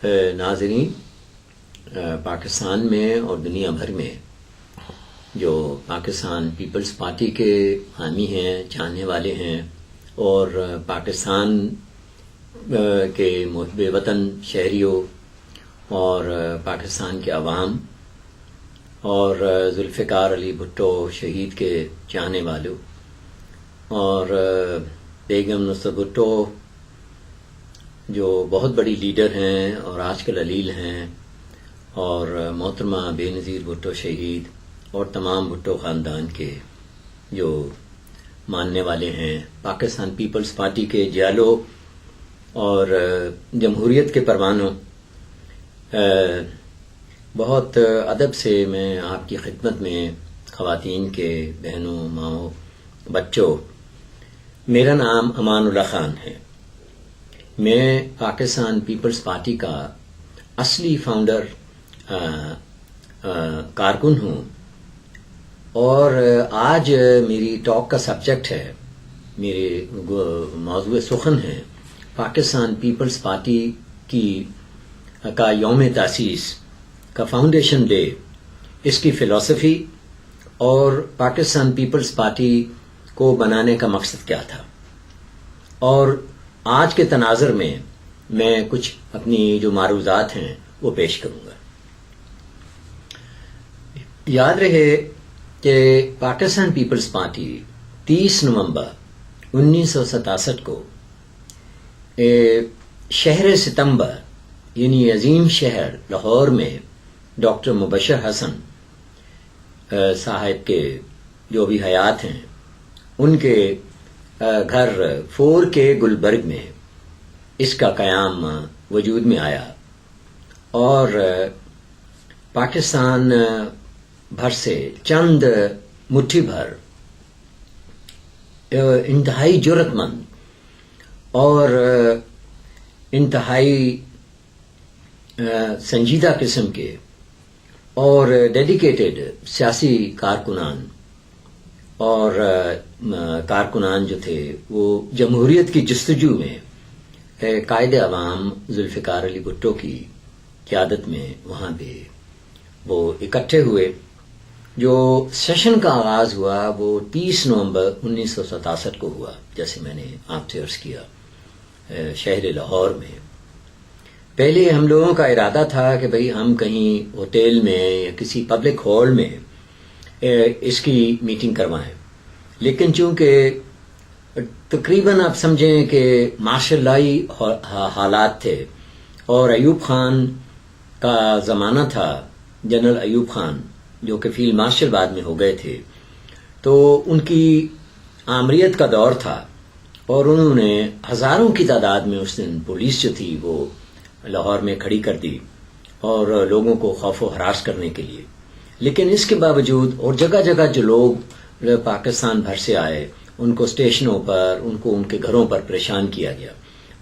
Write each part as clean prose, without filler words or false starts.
ناظرین، پاکستان میں اور دنیا بھر میں جو پاکستان پیپلز پارٹی کے حامی ہیں، چاہنے والے ہیں، اور پاکستان کے محب وطن شہریوں اور پاکستان کے عوام اور ذوالفقار علی بھٹو شہید کے چاہنے والوں اور بیگم نصرت بھٹو جو بہت بڑی لیڈر ہیں اور آج کل علیل ہیں، اور محترمہ بے نظیر بھٹو شہید اور تمام بھٹو خاندان کے جو ماننے والے ہیں، پاکستان پیپلز پارٹی کے جالوں اور جمہوریت کے پروانوں، بہت ادب سے میں آپ کی خدمت میں خواتین کے، بہنوں، ماؤں، بچوں، میرا نام امان اللہ خان ہے۔ میں پاکستان پیپلز پارٹی کا اصلی فاؤنڈر کارکن ہوں، اور آج میری ٹاک کا سبجیکٹ ہے، میرے موضوع سخن ہے پاکستان پیپلز پارٹی کا یوم تاسیس کا فاؤنڈیشن ڈے، اس کی فلسفی اور پاکستان پیپلز پارٹی کو بنانے کا مقصد کیا تھا، اور آج کے تناظر میں کچھ اپنی جو معروضات ہیں وہ پیش کروں گا۔ یاد رہے کہ پاکستان پیپلز پارٹی 30 نومبر 1967 کو شہر ستمبر یعنی عظیم شہر لاہور میں ڈاکٹر مبشر حسن صاحب کے جو بھی حیات ہیں ان کے گھر 4 کے گلبرگ میں اس کا قیام وجود میں آیا، اور پاکستان بھر سے چند مٹھی بھر انتہائی جرأت مند اور انتہائی سنجیدہ قسم کے اور ڈیڈیکیٹڈ سیاسی کارکنان اور کارکنان جو تھے وہ جمہوریت کی جستجو میں قائد عوام ذوالفقار علی بھٹو کی قیادت میں وہاں پہ وہ اکٹھے ہوئے۔ جو سیشن کا آغاز ہوا وہ 30 نومبر 1967 کو ہوا، جیسے میں نے آپ سے عرض کیا، شہر لاہور میں۔ پہلے ہم لوگوں کا ارادہ تھا کہ بھئی ہم کہیں ہوٹل میں یا کسی پبلک ہال میں اس کی میٹنگ کروائیں، لیکن چونکہ تقریباً آپ سمجھیں کہ ماشاء اللہ حالات تھے اور ایوب خان کا زمانہ تھا، جنرل ایوب خان جو کہ فیلڈ مارشل بعد میں ہو گئے تھے، تو ان کی آمریت کا دور تھا، اور انہوں نے ہزاروں کی تعداد میں اس دن پولیس جو تھی وہ لاہور میں کھڑی کر دی اور لوگوں کو خوف و ہراس کرنے کے لیے۔ لیکن اس کے باوجود اور جگہ جگہ جو لوگ پاکستان بھر سے آئے، ان کو اسٹیشنوں پر، ان کو ان کے گھروں پر پریشان کیا گیا۔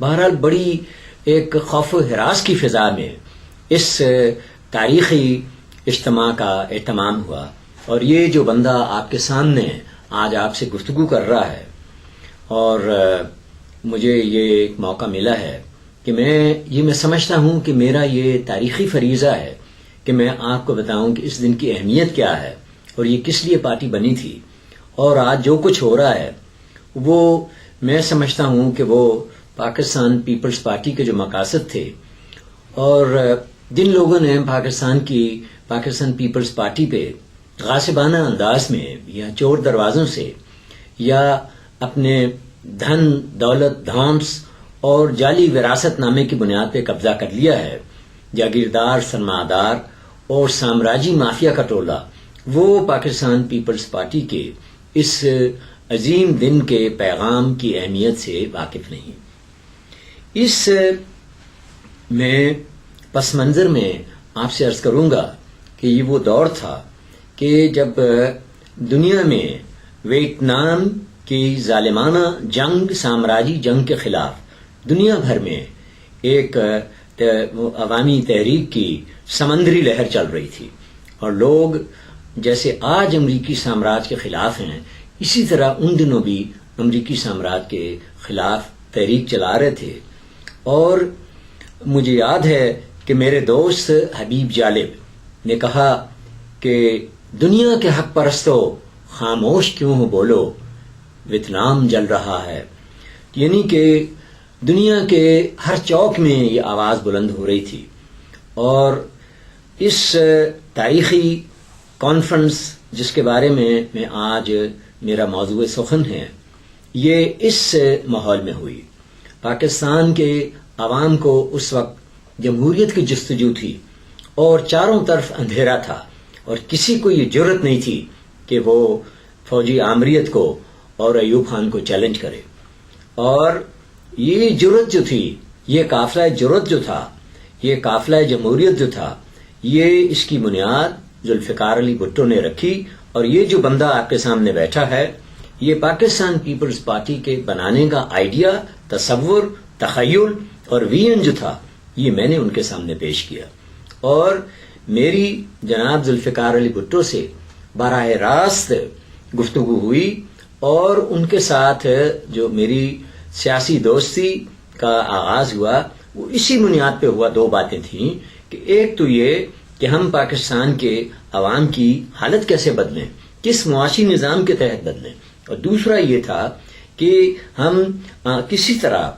بہرحال بڑی ایک خوف و ہراس کی فضا میں اس تاریخی اجتماع کا اہتمام ہوا، اور یہ جو بندہ آپ کے سامنے آج آپ سے گفتگو کر رہا ہے، اور مجھے یہ ایک موقع ملا ہے کہ میں سمجھتا ہوں کہ میرا یہ تاریخی فریضہ ہے کہ میں آپ کو بتاؤں کہ اس دن کی اہمیت کیا ہے اور یہ کس لیے پارٹی بنی تھی، اور آج جو کچھ ہو رہا ہے وہ میں سمجھتا ہوں کہ وہ پاکستان پیپلز پارٹی کے جو مقاصد تھے، اور جن لوگوں نے پاکستان پیپلز پارٹی پہ غاصبانہ انداز میں یا چور دروازوں سے یا اپنے دھن دولت دھونس اور جعلی وراثت نامے کی بنیاد پہ قبضہ کر لیا ہے، جاگیردار، سرمایہ اور سامراجی مافیا کا ٹولہ، وہ پاکستان پیپلز پارٹی کے اس عظیم دن کے پیغام کی اہمیت سے واقف نہیں۔ اس میں پس منظر میں آپ سے عرض کروں گا کہ یہ وہ دور تھا کہ جب دنیا میں ویتنام کی ظالمانہ جنگ، سامراجی جنگ کے خلاف دنیا بھر میں ایک عوامی تحریک کی سمندری لہر چل رہی تھی، اور لوگ جیسے آج امریکی سامراج کے خلاف ہیں، اسی طرح ان دنوں بھی امریکی سامراج کے خلاف تحریک چلا رہے تھے۔ اور مجھے یاد ہے کہ میرے دوست حبیب جالب نے کہا کہ دنیا کے حق پرستو خاموش کیوں ہو بولو، ویتنام جل رہا ہے. یعنی کہ دنیا کے ہر چوک میں یہ آواز بلند ہو رہی تھی. اور اس تاریخی کانفرنس جس کے بارے میں آج میرا موضوع سخن ہے، یہ اس ماحول میں ہوئی. پاکستان کے عوام کو اس وقت جمہوریت کی جستجو تھی اور چاروں طرف اندھیرا تھا، اور کسی کو یہ جرت نہیں تھی کہ وہ فوجی آمریت کو اور ایوب خان کو چیلنج کرے. اور یہ جرت جو تھی، یہ قافلہ جرت جو تھا، یہ قافلہ جمہوریت جو تھا، یہ اس کی بنیاد ذوالفقار علی بھٹو نے رکھی. اور یہ جو بندہ آپ کے سامنے بیٹھا ہے، یہ پاکستان پیپلز پارٹی کے بنانے کا آئیڈیا، تصور، تخیل اور ویژن جو تھا، یہ میں نے ان کے سامنے پیش کیا. اور میری جناب ذوالفقار علی بھٹو سے براہ راست گفتگو ہوئی، اور ان کے ساتھ جو میری سیاسی دوستی کا آغاز ہوا وہ اسی بنیاد پہ ہوا. دو باتیں تھیں کہ ایک تو یہ کہ ہم پاکستان کے عوام کی حالت کیسے بدلیں، کس معاشی نظام کے تحت بدلیں، اور دوسرا یہ تھا کہ ہم کسی طرح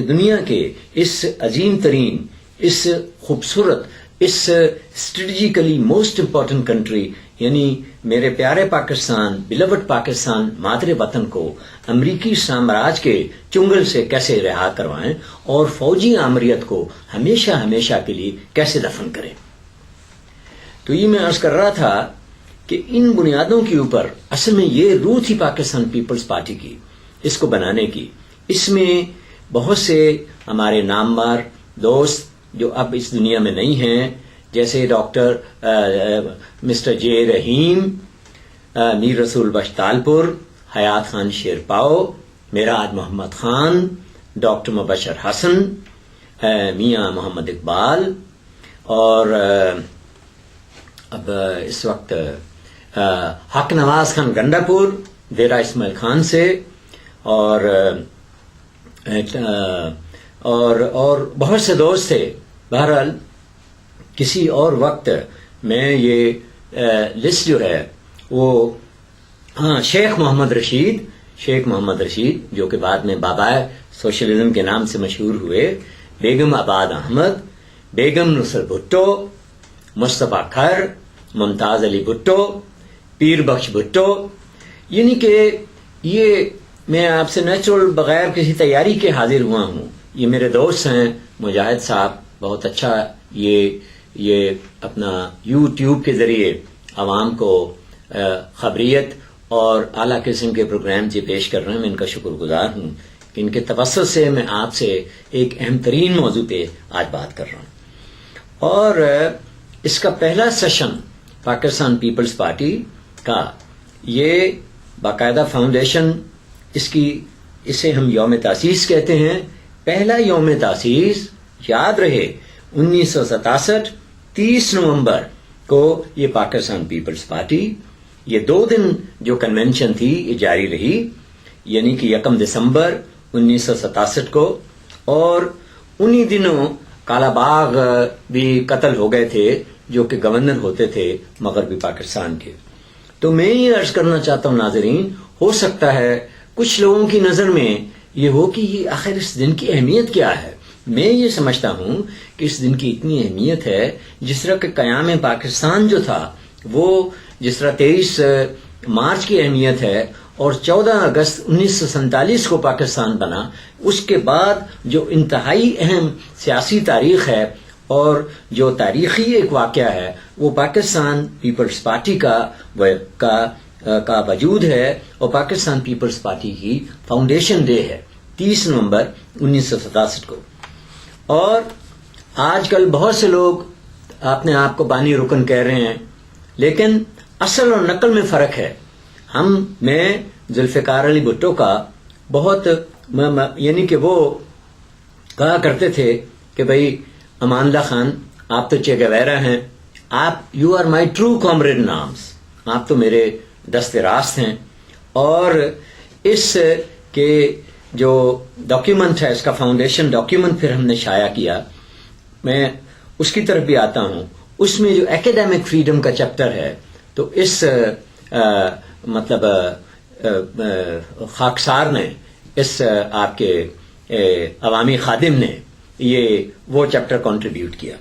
دنیا کے اس عظیم ترین، اس خوبصورت، اس اسٹریٹجیکلی موسٹ امپورٹنٹ کنٹری، یعنی میرے پیارے پاکستان، بلوڈ پاکستان، مادر وطن کو امریکی سامراج کے چنگل سے کیسے رہا کروائیں اور فوجی آمریت کو ہمیشہ ہمیشہ کے لیے کیسے دفن کریں. تو یہ میں عرض کر رہا تھا کہ ان بنیادوں کے اوپر اصل میں یہ روح تھی پاکستان پیپلز پارٹی کی، اس کو بنانے کی. اس میں بہت سے ہمارے نامور دوست جو اب اس دنیا میں نہیں ہیں، جیسے ڈاکٹر مسٹر جے رحیم، میر رسول بخش تالپور، حیات خان شیرپاؤ، میراد محمد خان، ڈاکٹر مبشر حسن، میاں محمد اقبال، اور اب اس وقت حق نواز خان گنڈا پور، دیرا اسماعیل خان سے، اور بہت سے دوست تھے. بہرحال کسی اور وقت میں یہ لسٹ جو ہے وہ شیخ محمد رشید جو کہ بعد میں بابائے سوشلزم کے نام سے مشہور ہوئے، بیگم آباد احمد، بیگم نصر بھٹو، مصطفیٰ کھر، ممتاز علی بھٹو، پیر بخش بھٹو. یعنی کہ یہ میں آپ سے نیچرل بغیر کسی تیاری کے حاضر ہوا ہوں. یہ میرے دوست ہیں. مجاہد صاحب بہت اچھا یہ اپنا یوٹیوب کے ذریعے عوام کو خبریت اور اعلیٰ قسم کے پروگرام جو پیش کر رہے ہیں، میں ان کا شکر گزار ہوں. ان کے توسط سے میں آپ سے ایک اہم ترین موضوع پہ آج بات کر رہا ہوں. اور اس کا پہلا سیشن پاکستان پیپلز پارٹی کا، یہ باقاعدہ فاؤنڈیشن، اسے ہم یوم تاسیس کہتے ہیں. پہلا یوم تاسیس یاد رہے 1967 30 نومبر کو یہ پاکستان پیپلز پارٹی، یہ 2 دن جو کنونشن تھی یہ جاری رہی، یعنی کہ 1 دسمبر 1967 کو. اور انہی دنوں کالا باغ بھی قتل ہو گئے تھے جو کہ گورنر ہوتے تھے مغربی پاکستان کے. تو میں یہ عرض کرنا چاہتا ہوں ناظرین، ہو سکتا ہے کچھ لوگوں کی نظر میں یہ ہو کہ یہ آخر اس دن کی اہمیت کیا ہے. میں یہ سمجھتا ہوں کہ اس دن کی اتنی اہمیت ہے، جس طرح کہ قیام پاکستان جو تھا وہ جس طرح 23 مارچ کی اہمیت ہے، اور 14 اگست 1947 کو پاکستان بنا، اس کے بعد جو انتہائی اہم سیاسی تاریخ ہے اور جو تاریخی ایک واقعہ ہے، وہ پاکستان پیپلز پارٹی کا وجود ہے، اور پاکستان پیپلز پارٹی کی فاؤنڈیشن ڈے ہے 30 نومبر 1967 کو. اور آج کل بہت سے لوگ اپنے آپ کو بانی رکن کہہ رہے ہیں، لیکن اصل اور نقل میں فرق ہے. میں ذوالفقار علی بھٹو کا بہت یعنی کہ وہ کہا کرتے تھے کہ بھائی امان اللہ خان، آپ تو چے گویرا ہیں، آپ you are my true comrade in arms, آپ تو میرے دست راست ہیں. اور اس کے جو ڈاکیومنٹ ہے، اس کا فاؤنڈیشن ڈاکیومنٹ پھر ہم نے شائع کیا. میں اس کی طرف بھی آتا ہوں. اس میں جو ایکیڈیمک فریڈم کا چیپٹر ہے تو اس مطلب خاکسار نے اس آپ کے عوامی خادم نے یہ وہ چیپٹر کنٹریبیوٹ کیا.